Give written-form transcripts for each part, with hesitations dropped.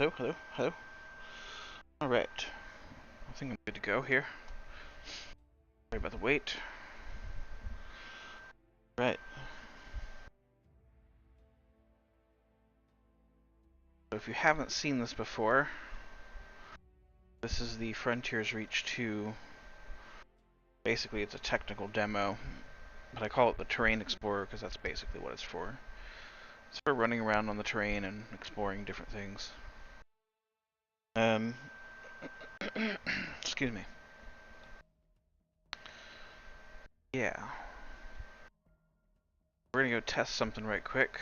Hello, hello, hello. Alright. I think I'm good to go here. Sorry about the wait. Right. So if you haven't seen this before, this is the Frontiers Reach 2. Basically, it's a technical demo, but I call it the Terrain Explorer because that's basically what it's for. It's for running around on the terrain and exploring different things. Excuse me. Yeah. We're gonna go test something right quick.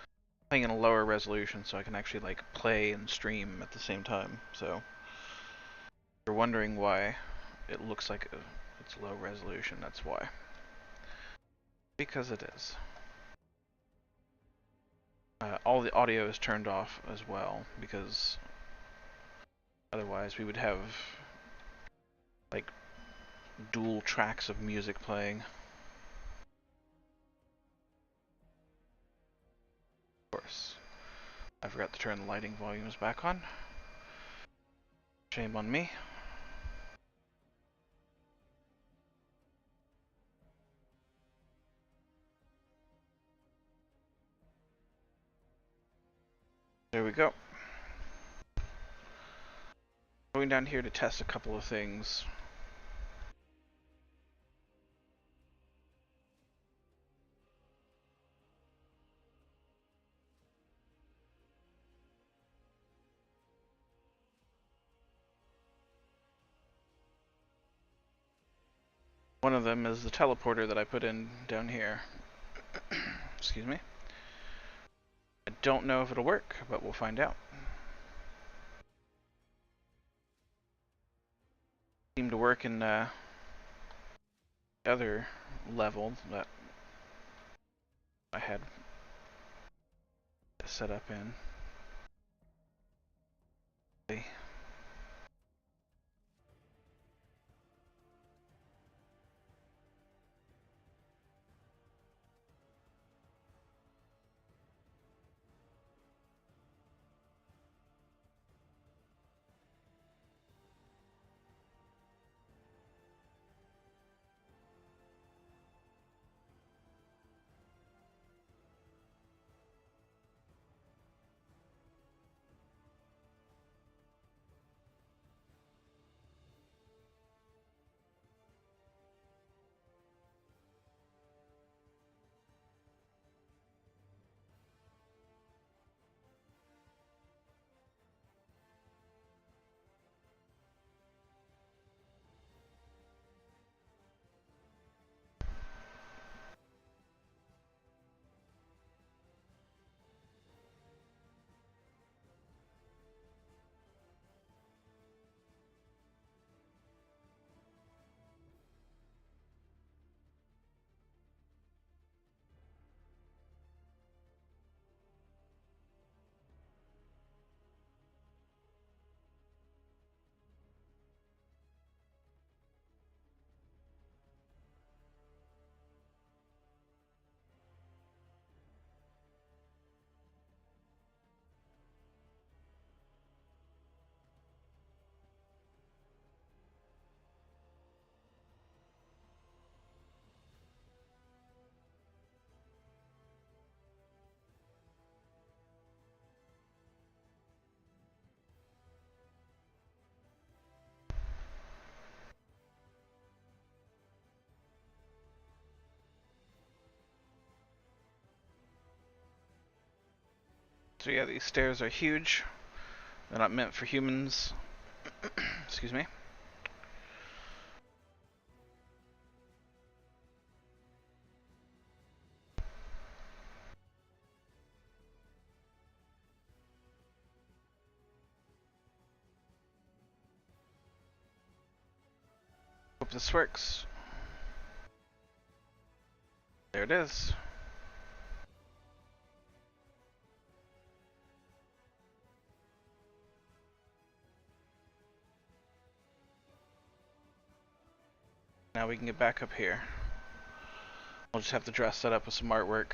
I'm playing in a lower resolution so I can actually like play and stream at the same time. So if you're wondering why it looks like it's low resolution, that's why. Because it is. All the audio is turned off as well because otherwise we would have like dual tracks of music playing. Of course. I forgot to turn the lighting volumes back on. Shame on me. There we go. Going down here to test a couple of things. One of them is the teleporter that I put in down here. Excuse me. I don't know if it'll work, but we'll find out. Seemed to work in the other level that I had set up in. So yeah, these stairs are huge. They're not meant for humans. Excuse me. Hope this works. There it is. Now we can get back up here. We'll just have to dress that up with some artwork.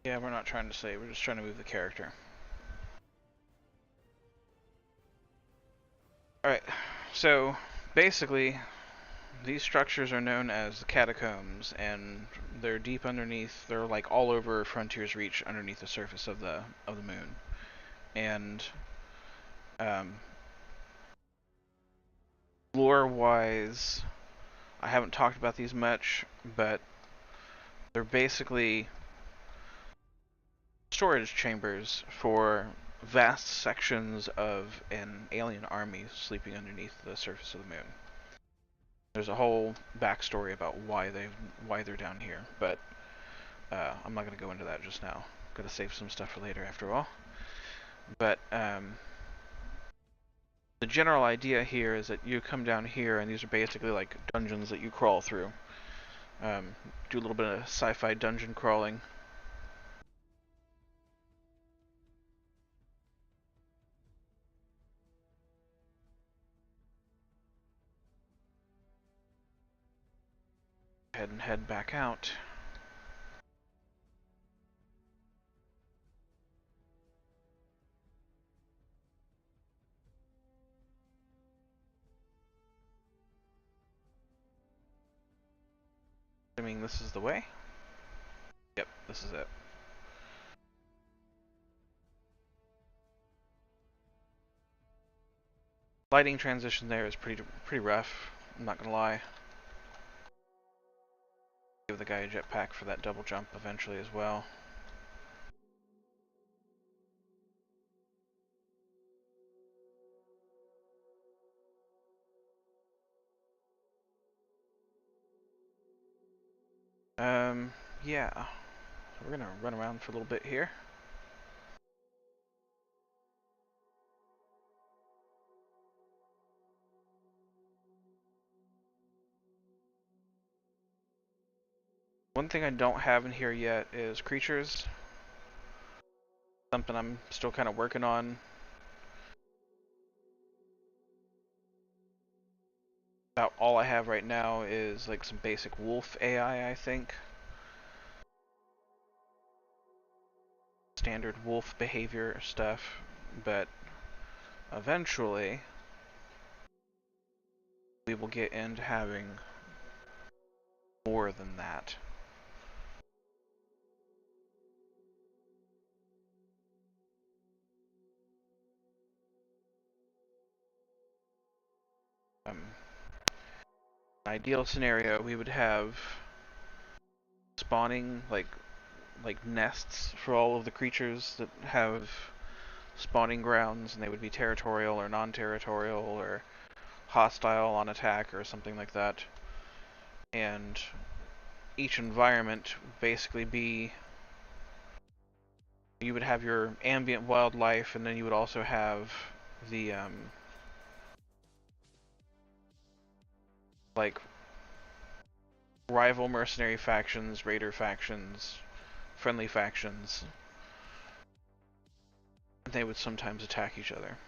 Yeah, we're not trying to save, we're just trying to move the character. Alright, so basically, these structures are known as the catacombs, and they're deep underneath, they're like all over Frontier's Reach underneath the surface of the moon. And um, lore-wise, I haven't talked about these much, but they're basically storage chambers for vast sections of an alien army sleeping underneath the surface of the moon. There's a whole backstory about why they're down here, but I'm not going to go into that just now. I'm going to save some stuff for later, after all. But the general idea here is that you come down here, and these are basically like dungeons that you crawl through. Do a little bit of sci-fi dungeon crawling. Go ahead and head back out. Assuming this is the way. Yep, this is it. Lighting transition there is pretty rough. I'm not gonna lie. Give the guy a jetpack for that double jump eventually as well. Yeah. So we're gonna run around for a little bit here. One thing I don't have in here yet is creatures. Something I'm still kind of working on. About all I have right now is like some basic wolf AI, I think. Standard wolf behavior stuff, but eventually we will get into having more than that. Ideal scenario, we would have spawning like nests for all of the creatures that have spawning grounds, and they would be territorial or non-territorial or hostile on attack or something like that. And each environment basically be, you would have your ambient wildlife, and then you would also have the like rival mercenary factions, raider factions, friendly factions. They would sometimes attack each other.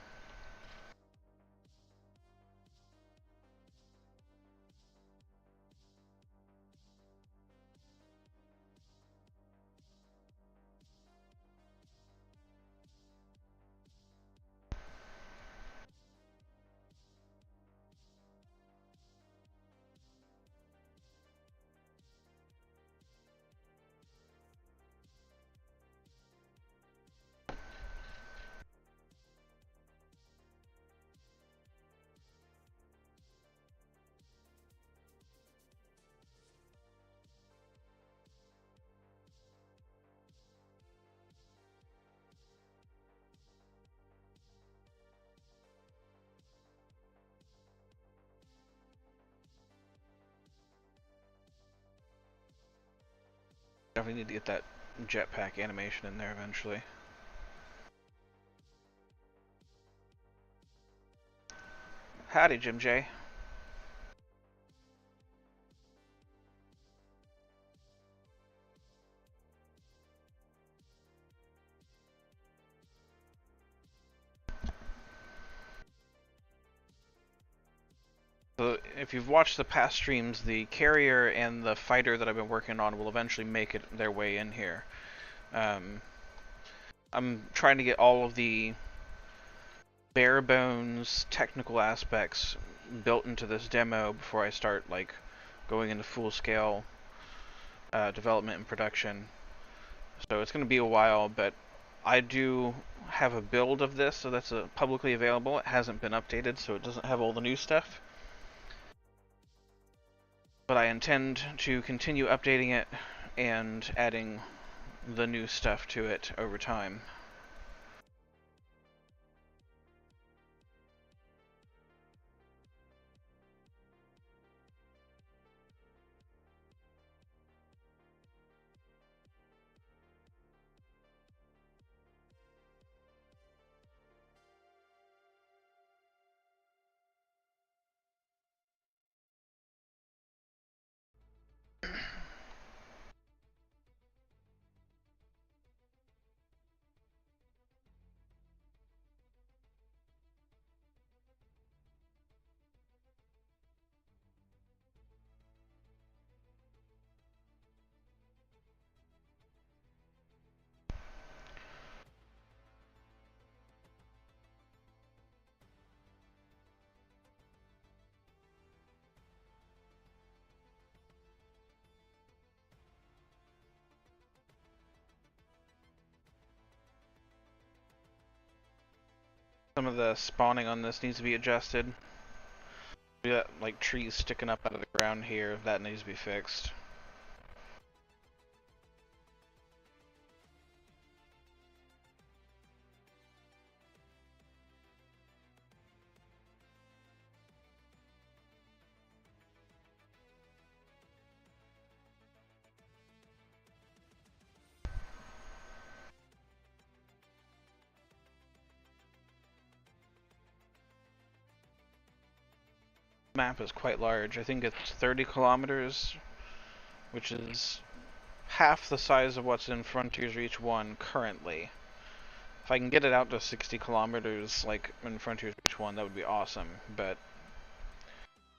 Definitely need to get that jetpack animation in there eventually. Howdy, Jim J. So if you've watched the past streams, the carrier and the fighter that I've been working on will eventually make it their way in here. Um, I'm trying to get all of the bare bones technical aspects built into this demo before I start like going into full scale development and production. So it's going to be a while, but I do have a build of this, so that's publicly available. It hasn't been updated, so it doesn't have all the new stuff. But I intend to continue updating it and adding the new stuff to it over time. Some of the spawning on this needs to be adjusted. We got like trees sticking up out of the ground here. That needs to be fixed. Map is quite large. I think it's 30 kilometers, which is half the size of what's in Frontiers Reach 1 currently. If I can get it out to 60 kilometers like in Frontiers Reach 1, that would be awesome, but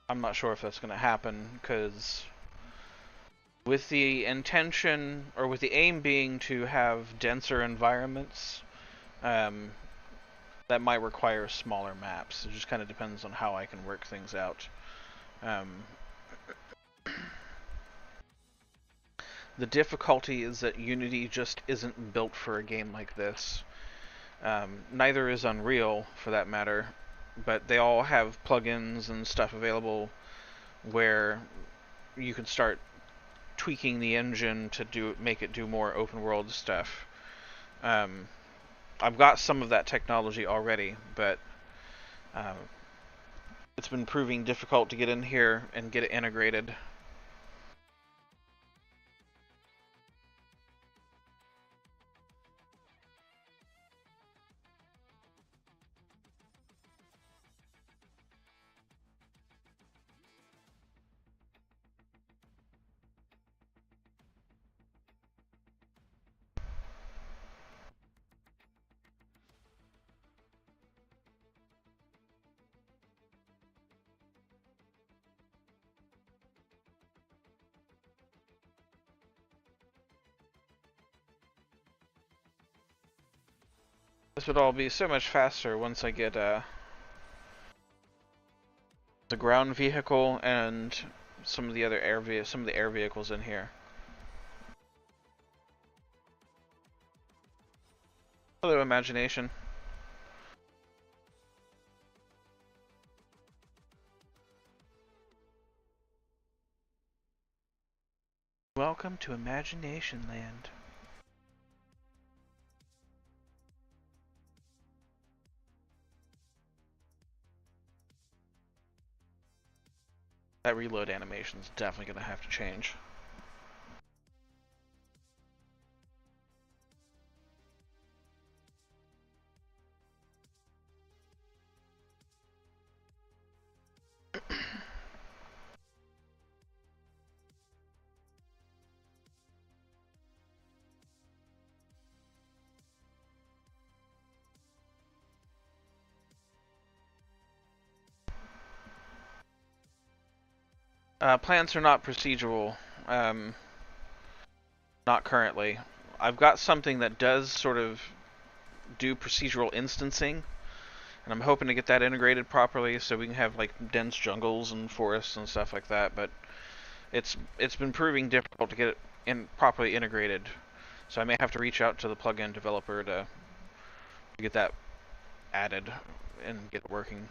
I'm not sure if that's going to happen, because with the intention, or with the aim being to have denser environments, that might require smaller maps. It just kind of depends on how I can work things out. The difficulty is that Unity just isn't built for a game like this. Neither is Unreal, for that matter, but they all have plugins and stuff available where you can start tweaking the engine to make it do more open world stuff. I've got some of that technology already, but it's been proving difficult to get in here and get it integrated. This would all be so much faster once I get the ground vehicle and some of the other air vehicles in here. Hello, imagination. Welcome to Imagination Land. That reload animation is definitely going to have to change. Plants are not procedural. Not currently. I've got something that does sort of do procedural instancing, and I'm hoping to get that integrated properly so we can have like dense jungles and forests and stuff like that. But it's been proving difficult to get it properly integrated, so I may have to reach out to the plugin developer to get that added and get it working.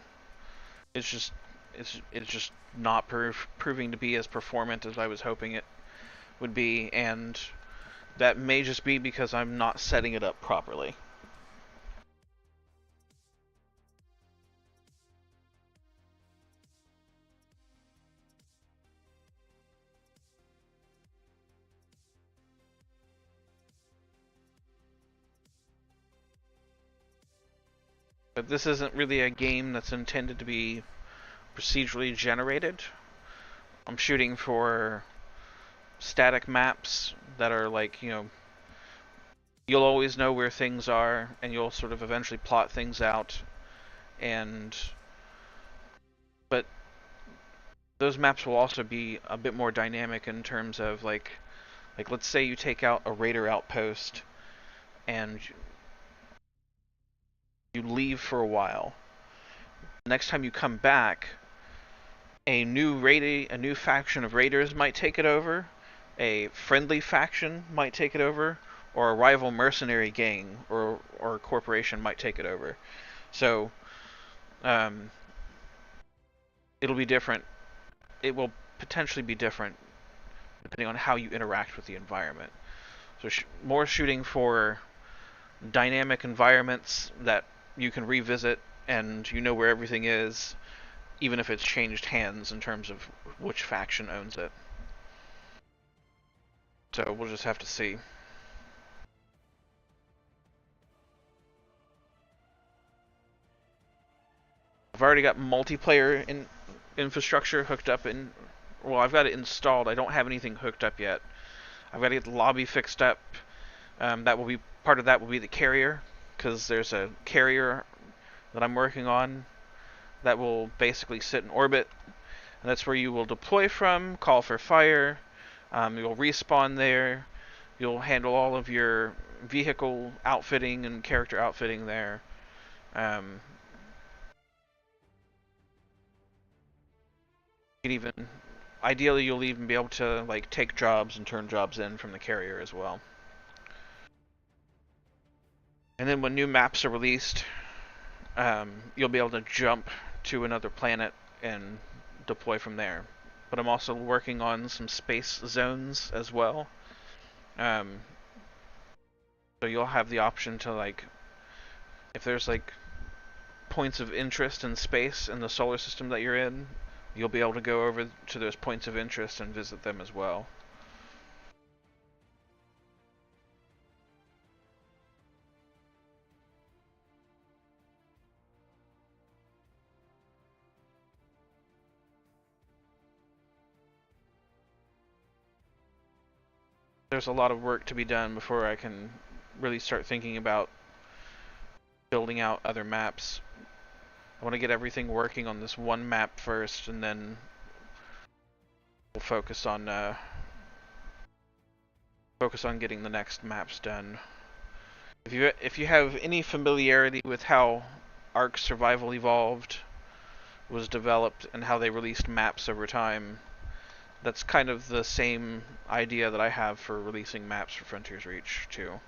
It's just it's just not proving to be as performant as I was hoping it would be, and that may just be because I'm not setting it up properly. But this isn't really a game that's intended to be procedurally generated. I'm shooting for static maps that are like, you'll always know where things are, and you'll sort of eventually plot things out. And but those maps will also be a bit more dynamic in terms of like let's say you take out a raider outpost and you leave for a while. Next time you come back, a new faction of raiders might take it over, a friendly faction might take it over, or a rival mercenary gang or corporation might take it over. So um, it'll be different. It will potentially be different depending on how you interact with the environment. So more shooting for dynamic environments that you can revisit and you know where everything is, even if it's changed hands in terms of which faction owns it. So we'll just have to see. I've already got multiplayer infrastructure hooked up in. Well, I've got it installed. I don't have anything hooked up yet. I've got to get the lobby fixed up. That will be part of that will be the carrier, because there's a carrier that I'm working on that will basically sit in orbit, and that's where you will deploy from, call for fire, you'll respawn there, you'll handle all of your vehicle outfitting and character outfitting there. Um, you can even, ideally, you'll even be able to like take jobs and turn jobs in from the carrier as well. And then when new maps are released, you'll be able to jump to another planet and deploy from there. But I'm also working on some space zones as well. So you'll have the option to like, if there's like points of interest in space in the solar system that you're in, you'll be able to go over to those points of interest and visit them as well. There's a lot of work to be done before I can really start thinking about building out other maps. I want to get everything working on this one map first, and then we'll focus on getting the next maps done. If you have any familiarity with how Ark Survival Evolved was developed and how they released maps over time, that's kind of the same idea that I have for releasing maps for Frontiers Reach too.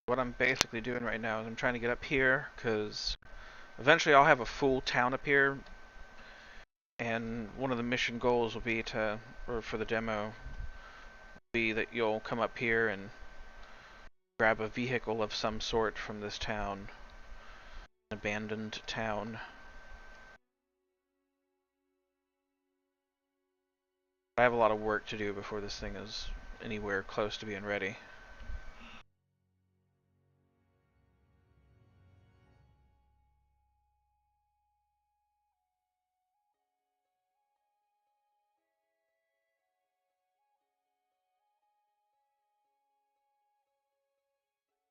What I'm basically doing right now is I'm trying to get up here, because eventually I'll have a full town up here, and one of the mission goals will be to, or for the demo, be that you'll come up here and grab a vehicle of some sort from this town. Abandoned town. I have a lot of work to do before this thing is anywhere close to being ready.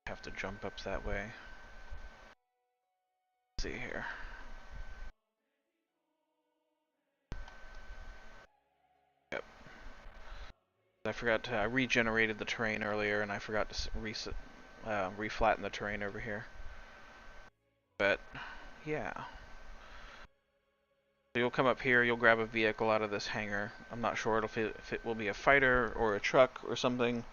Have to jump up that way. Let's see here. Yep. I forgot to. I regenerated the terrain earlier, and I forgot to reflatten the terrain over here. But yeah. So you'll come up here. You'll grab a vehicle out of this hangar. I'm not sure if it will be a fighter or a truck or something,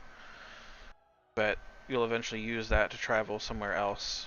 but you'll eventually use that to travel somewhere else.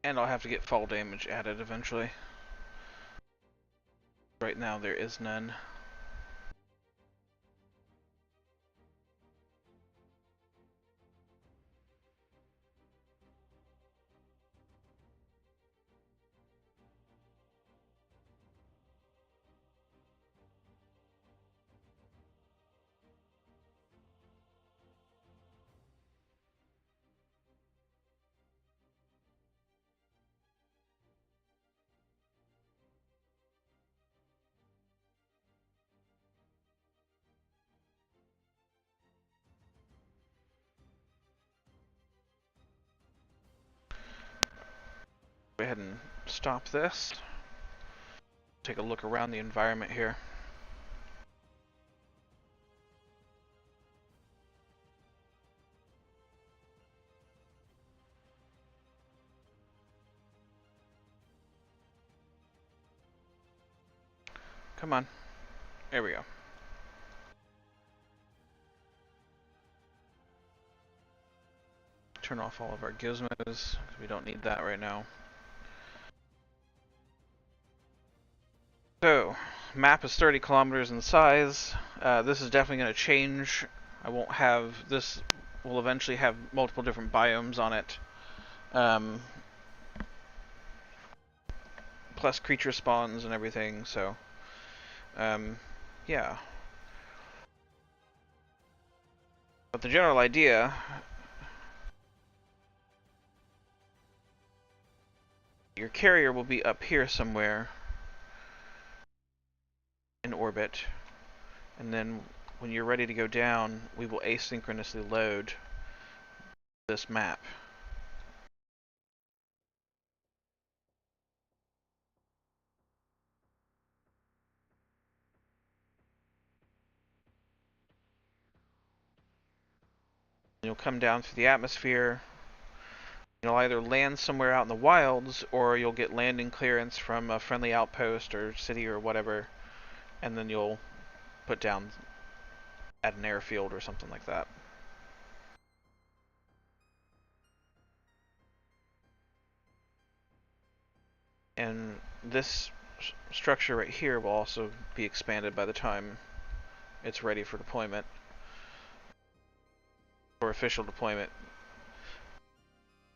And I'll have to get fall damage added eventually. Right now there is none. Go ahead and stop this. Take a look around the environment here. Come on. There we go. Turn off all of our gizmos, because we don't need that right now. So, map is 30 kilometers in size. This is definitely going to change. I won't have this. Will eventually have multiple different biomes on it, plus creature spawns and everything. So, yeah. But the general idea, your carrier will be up here somewhere in orbit, and then when you're ready to go down, we will asynchronously load this map. You'll come down through the atmosphere. You'll either land somewhere out in the wilds, or you'll get landing clearance from a friendly outpost or city or whatever, and then you'll put down at an airfield or something like that. And this structure right here will also be expanded by the time it's ready for deployment, for official deployment.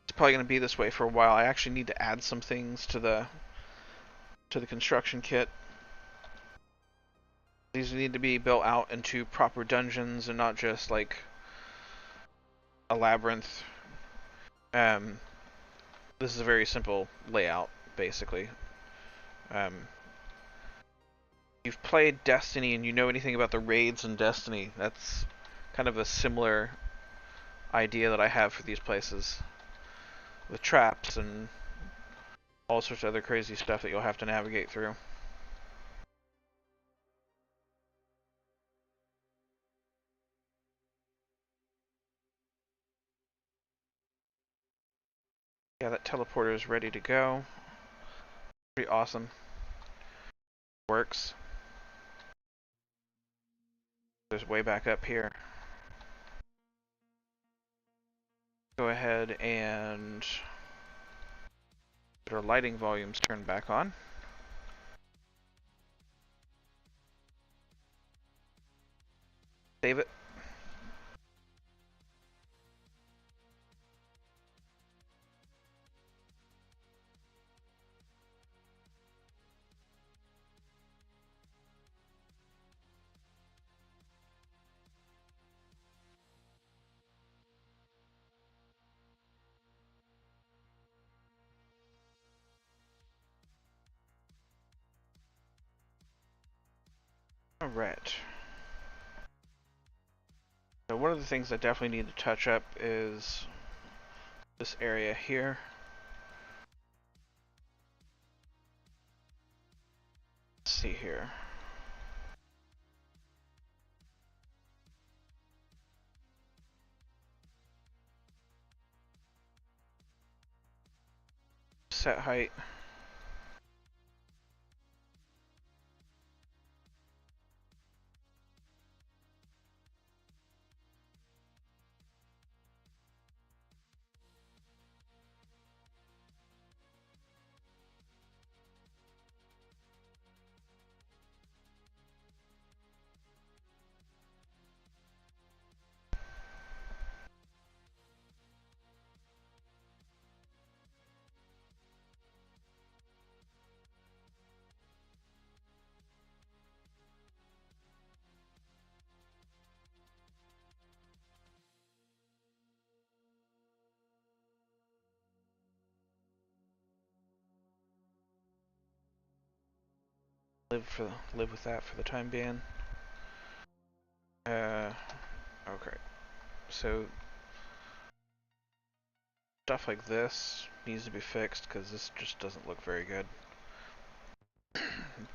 It's probably going to be this way for a while. I actually need to add some things to the construction kit. These need to be built out into proper dungeons and not just like a labyrinth. Um, this is a very simple layout, basically. Um, you've played Destiny and you know anything about the raids in Destiny, that's kind of a similar idea that I have for these places. With traps and all sorts of other crazy stuff that you'll have to navigate through. Yeah, that teleporter is ready to go. Pretty awesome. Works. There's way back up here. Go ahead and get our lighting volumes turned back on. Save it. Alright. So one of the things I definitely need to touch up is this area here. Let's see here. Set height. Live with that for the time being. Okay. So stuff like this needs to be fixed because this just doesn't look very good.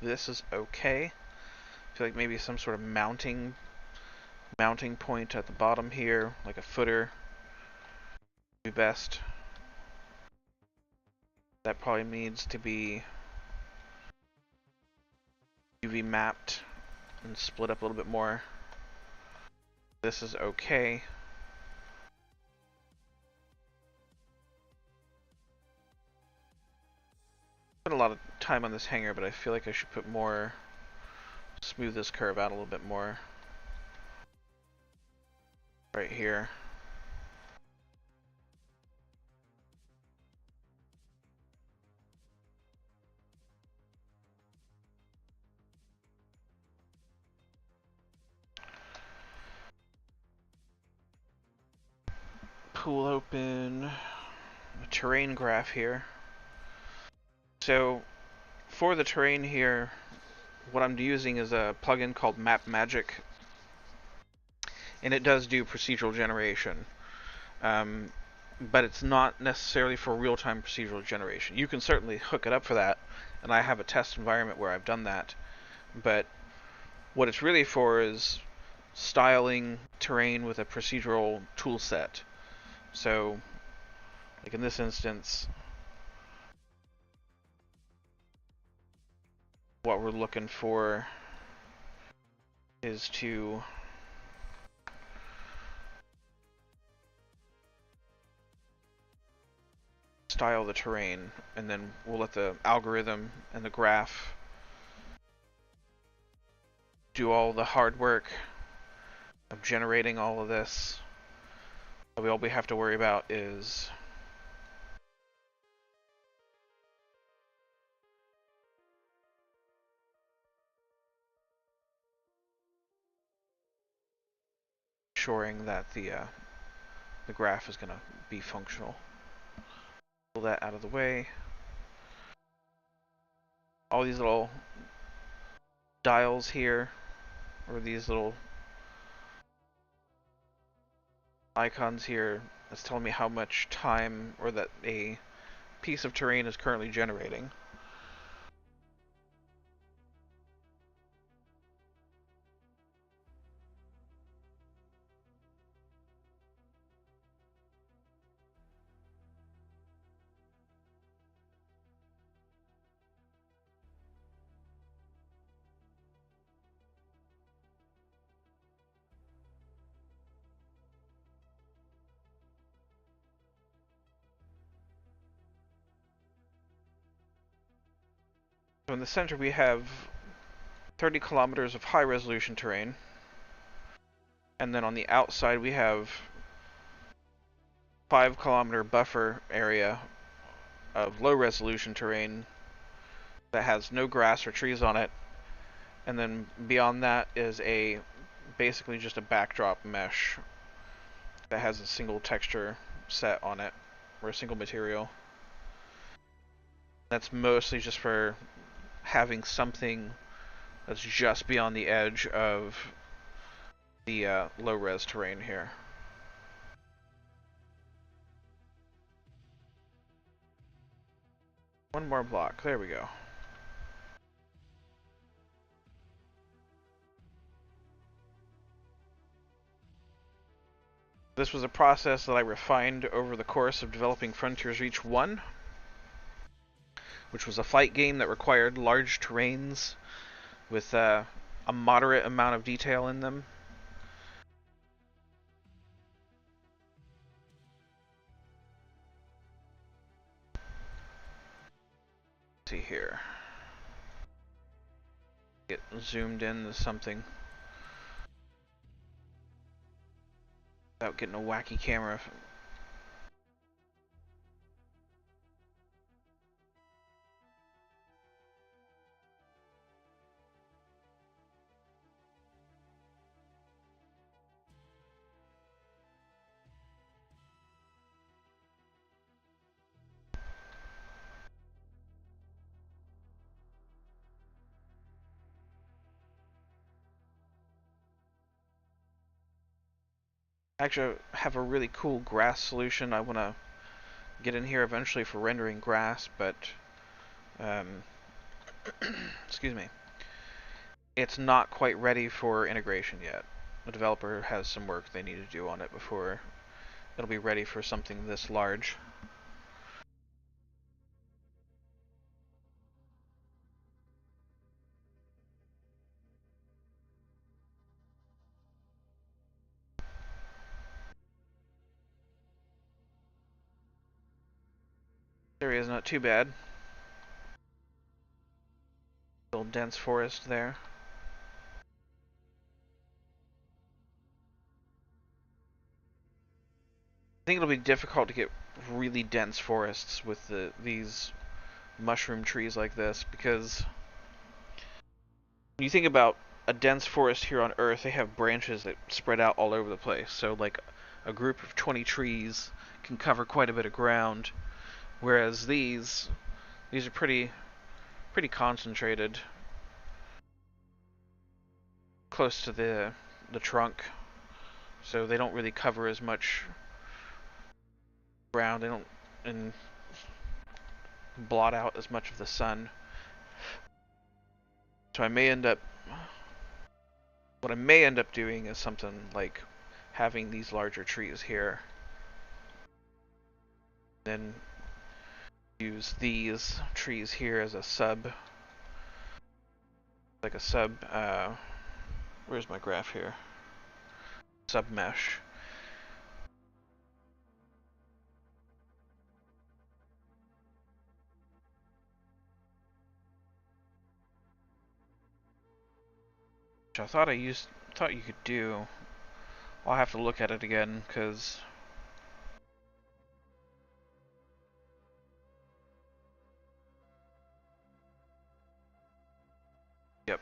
This is okay. I feel like maybe some sort of mounting point at the bottom here, like a footer, would be best. That probably needs to be UV mapped and split up a little bit more. This is okay. Put a lot of time on this hanger, but I feel like I should put more, smooth this curve out a little bit more. Right here. Pull open a terrain graph here. So for the terrain here, what I'm using is a plugin called Map Magic, and it does do procedural generation. But it's not necessarily for real-time procedural generation. You can certainly hook it up for that, and I have a test environment where I've done that. But what it's really for is styling terrain with a procedural tool set. So, like in this instance, what we're looking for is to style the terrain, and then we'll let the algorithm and the graph do all the hard work of generating all of this. All we have to worry about is ensuring that the the graph is going to be functional. Pull that out of the way. All these little dials here, or these little icons here, that's telling me how much time or that a piece of terrain is currently generating. So in the center we have 30 kilometers of high resolution terrain, and then on the outside we have 5 kilometer buffer area of low resolution terrain that has no grass or trees on it, and then beyond that is a basically just a backdrop mesh that has a single texture set on it, or a single material. That's mostly just for having something that's just beyond the edge of the low-res terrain here. One more block, there we go. This was a process that I refined over the course of developing Frontiers Reach 1, which was a fight game that required large terrains with a moderate amount of detail in them. Let's see here. Get zoomed in to something without getting a wacky camera. Actually, I have a really cool grass solution I want to get in here eventually for rendering grass, but excuse me, it's not quite ready for integration yet. The developer has some work they need to do on it before it'll be ready for something this large. This area is not too bad. Little dense forest there. I think it'll be difficult to get really dense forests with these mushroom trees like this, because when you think about a dense forest here on Earth, they have branches that spread out all over the place. So like a group of 20 trees can cover quite a bit of ground, whereas these are pretty concentrated, close to the trunk, so they don't really cover as much ground. They don't and blot out as much of the sun. So what I may end up doing is something like having these larger trees here, then use these trees here as a where's my graph here? Sub mesh. Which I thought you could do. I'll have to look at it again, because yep.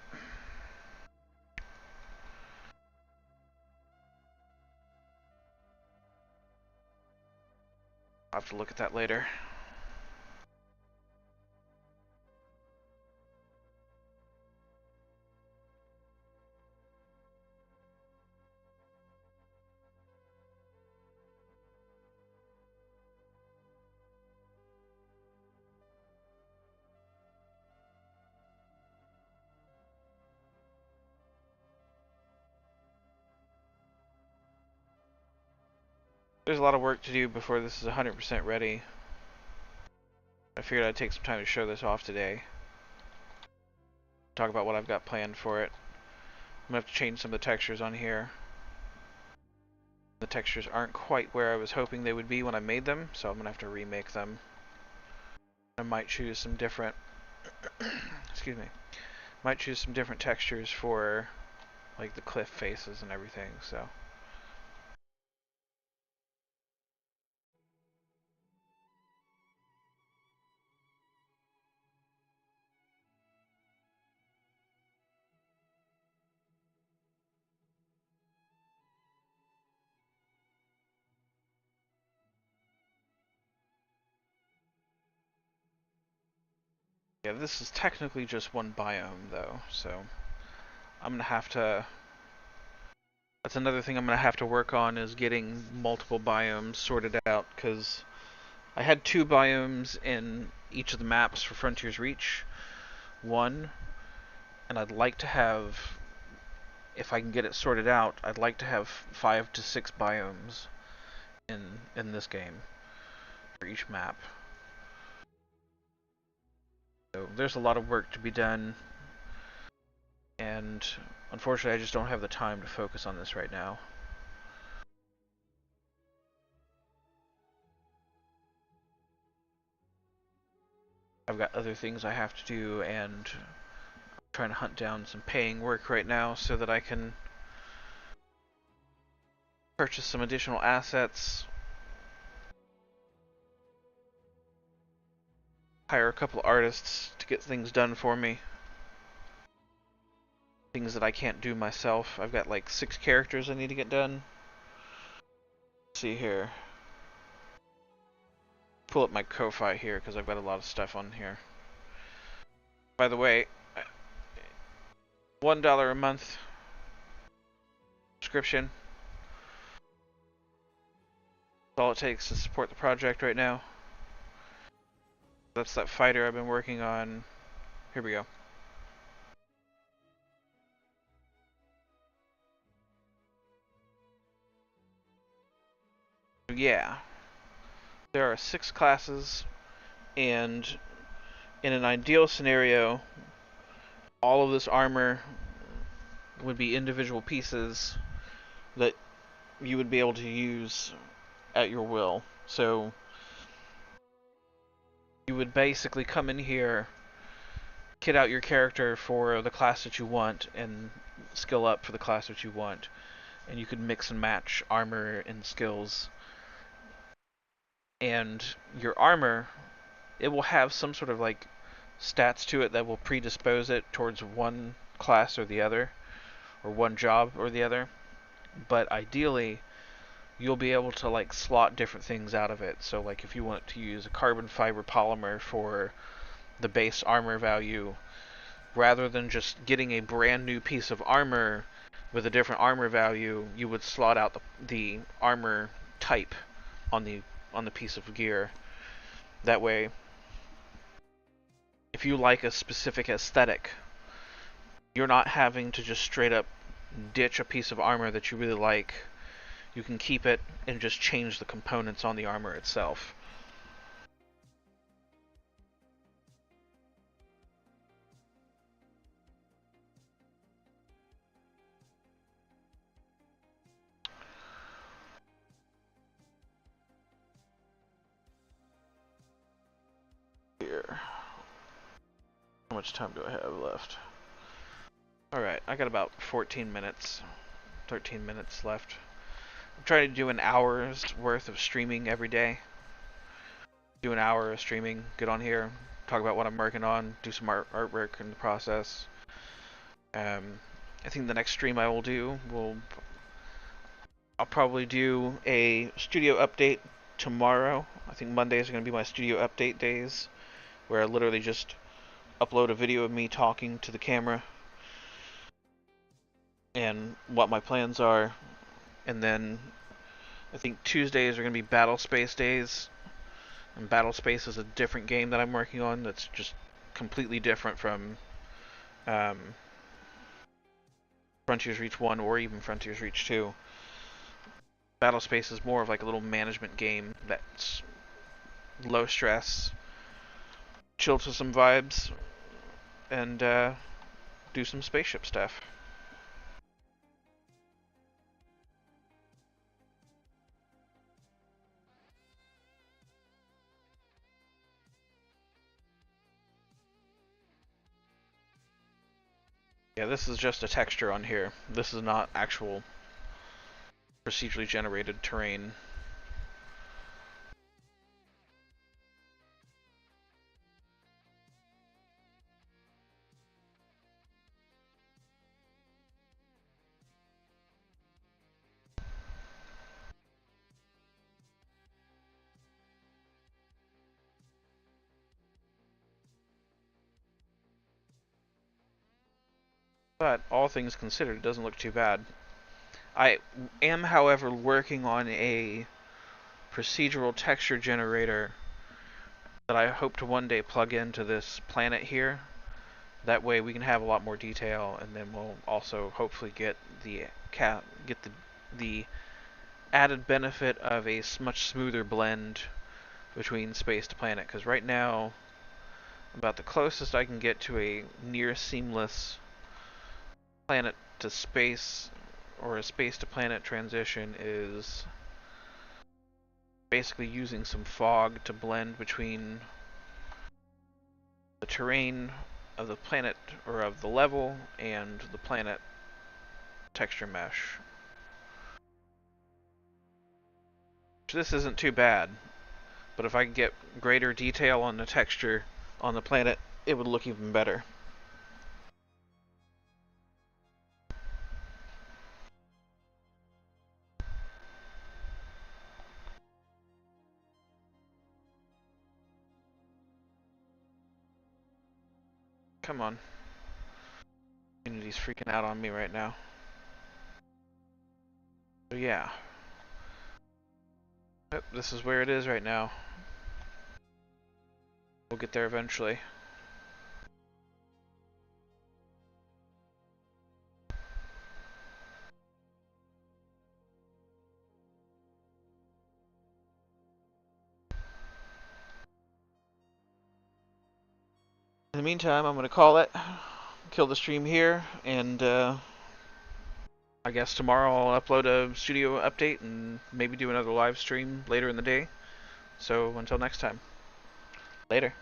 I'll have to look at that later. There's a lot of work to do before this is 100% ready. I figured I'd take some time to show this off today. Talk about what I've got planned for it. I'm going to have to change some of the textures on here. The textures aren't quite where I was hoping they would be when I made them, so I'm going to have to remake them. I might choose some different excuse me. Might choose some different textures for like the cliff faces and everything, so yeah, this is technically just one biome though, so I'm gonna have to. That's another thing I'm gonna have to work on is getting multiple biomes sorted out, because I had 2 biomes in each of the maps for Frontiers Reach. One, and I'd like to have, if I can get it sorted out, I'd like to have 5 to 6 biomes in this game for each map. So there's a lot of work to be done, and unfortunately I just don't have the time to focus on this right now. I've got other things I have to do, and I'm trying to hunt down some paying work right now so that I can purchase some additional assets, hire a couple artists to get things done for me. Things that I can't do myself. I've got like 6 characters I need to get done. Let's see here. Pull up my Ko-Fi here because I've got a lot of stuff on here. By the way, $1 a month subscription. That's all it takes to support the project right now. That's that fighter I've been working on. Here we go. Yeah. There are 6 classes, and in an ideal scenario, all of this armor would be individual pieces that you would be able to use at your will. So you would basically come in here, kit out your character for the class that you want, and skill up for the class that you want. And you could mix and match armor and skills. And your armor, it will have some sort of like stats to it that will predispose it towards one class or the other, or one job or the other. But ideally, you'll be able to like slot different things out of it. So like if you want to use a carbon fiber polymer for the base armor value, rather than just getting a brand new piece of armor with a different armor value, you would slot out the armor type on the piece of gear. That way, if you like a specific aesthetic, you're not having to just straight up ditch a piece of armor that you really like. You can keep it and just change the components on the armor itself. Here. How much time do I have left? Alright, I got about 14 minutes. 13 minutes left. I'm trying to do an hour's worth of streaming every day. Do an hour of streaming, get on here, talk about what I'm working on, do some artwork in the process. I think the next stream I will do I'll probably do a studio update tomorrow I think Mondays are going to be my studio update days, where I literally just upload a video of me talking to the camera and what my plans are. And then I think Tuesdays are going to be Battle Space days. And Battle Space is a different game that I'm working on that's just completely different from um, Frontiers Reach 1 or even Frontiers Reach 2. Battle Space is more of like a little management game that's low stress, chill to some vibes, and do some spaceship stuff. Yeah, this is just a texture on here. This is not actual procedurally generated terrain. But all things considered, it doesn't look too bad. I am, however, working on a procedural texture generator that I hope to one day plug into this planet here. That way we can have a lot more detail, and then we'll also hopefully get the the added benefit of a much smoother blend between space to planet. Because right now, about the closest I can get to a near seamless planet to space or a space to planet transition is basically using some fog to blend between the terrain of the planet or of the level and the planet texture mesh. This isn't too bad, but if I could get greater detail on the texture on the planet, it would look even better. Come on. Unity's freaking out on me right now. So yeah. Yep, this is where it is right now. We'll get there eventually. In the meantime, I'm going to call it, kill the stream here, and I guess tomorrow I'll upload a studio update and maybe do another live stream later in the day. So until next time. Later.